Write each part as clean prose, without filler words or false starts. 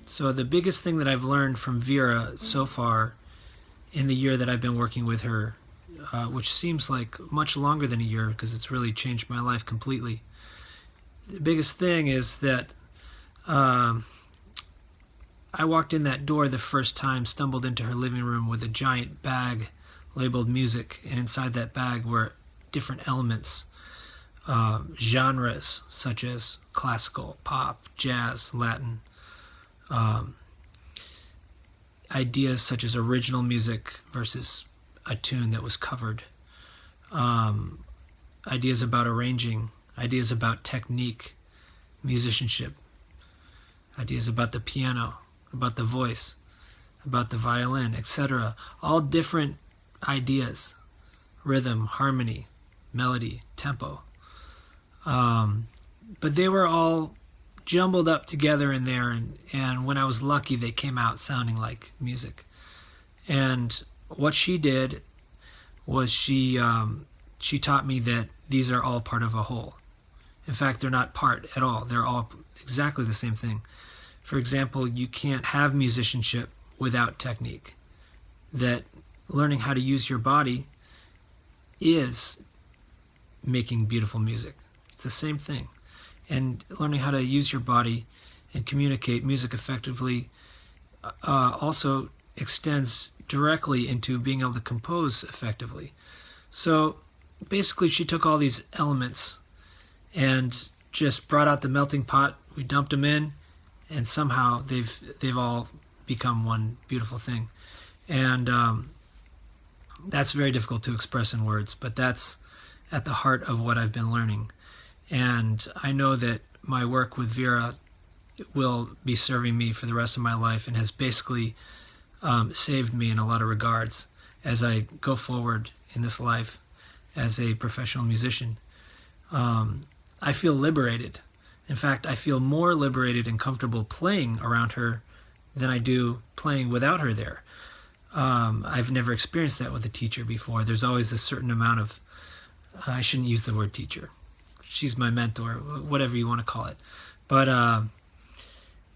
So the biggest thing that I've learned from Vera so far in the year that I've been working with her, which seems like much longer than a year because it's really changed my life completely. The biggest thing is that I walked in that door the first time, stumbled into her living room with a giant bag labeled music, and inside that bag were different elements, genres such as classical, pop, jazz, Latin, ideas such as original music versus a tune that was covered, ideas about arranging, ideas about technique, musicianship, ideas about the piano, about the voice, about the violin, etc. All different ideas, rhythm, harmony, melody, tempo. But they were all jumbled up together in there, and when I was lucky, they came out sounding like music. And what she did was she taught me that these are all part of a whole. In fact, they're not part at all. They're all exactly the same thing. For example, you can't have musicianship without technique. That learning how to use your body is making beautiful music. It's the same thing. And learning how to use your body and communicate music effectively also extends directly into being able to compose effectively. So basically she took all these elements and just brought out the melting pot. We dumped them in, and somehow they've all become one beautiful thing. And that's very difficult to express in words, but that's at the heart of what I've been learning. And I know that my work with Vera will be serving me for the rest of my life and has basically saved me in a lot of regards as I go forward in this life as a professional musician. I feel liberated. In fact, I feel more liberated and comfortable playing around her than I do playing without her there. I've never experienced that with a teacher before. There's always a certain amount of, I shouldn't use the word teacher. She's my mentor, whatever you want to call it. But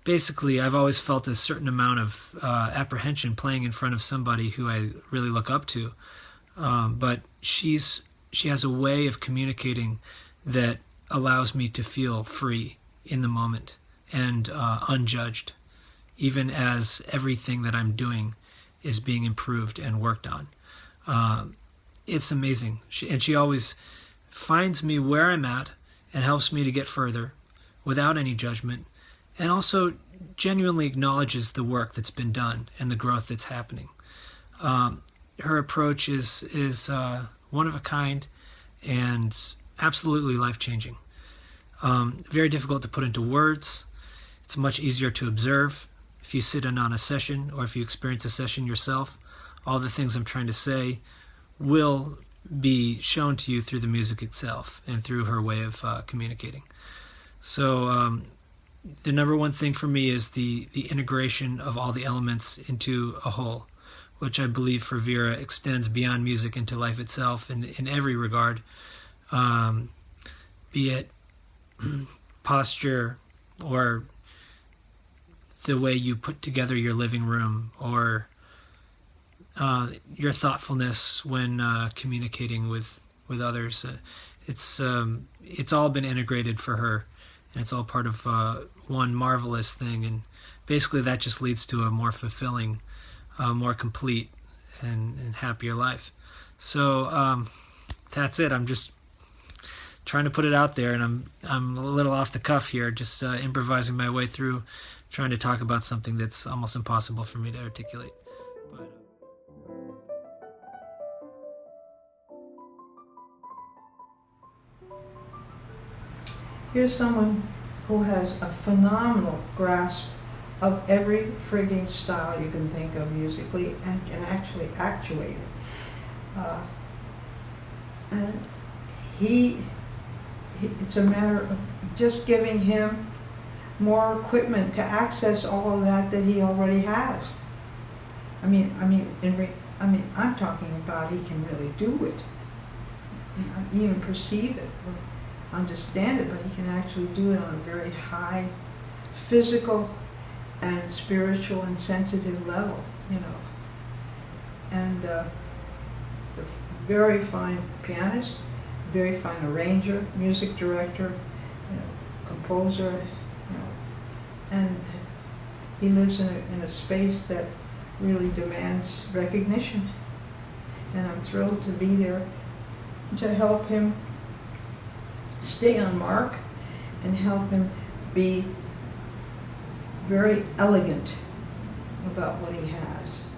basically, I've always felt a certain amount of apprehension playing in front of somebody who I really look up to. But she has a way of communicating that allows me to feel free in the moment and unjudged, even as everything that I'm doing is being improved and worked on. It's amazing. She always finds me where I'm at and helps me to get further without any judgment, and also genuinely acknowledges the work that's been done and the growth that's happening. Her approach is one of a kind and absolutely life-changing. Very difficult to put into words. It's much easier to observe. If you sit in on a session or if you experience a session yourself, all the things I'm trying to say will be shown to you through the music itself and through her way of communicating. So the number one thing for me is the integration of all the elements into a whole, which I believe for Vera extends beyond music into life itself in every regard, be it posture or the way you put together your living room or your thoughtfulness when communicating with others. It's all been integrated for her, and it's all part of one marvelous thing, and basically that just leads to a more fulfilling, more complete and happier life. So that's it. I'm just trying to put it out there, and I'm a little off the cuff here, just improvising my way through, trying to talk about something that's almost impossible for me to articulate. But, here's someone who has a phenomenal grasp of every frigging style you can think of musically and can actually actuate it. And it's a matter of just giving him more equipment to access all of that he already has. I'm talking about he can really do it, even perceive it, or understand it, but he can actually do it on a very high physical and spiritual and sensitive level, you know. And a very fine pianist, very fine arranger, music director, you know, composer, you know, and he lives in a space that really demands recognition. And I'm thrilled to be there to help him stay on mark and help him be very elegant about what he has.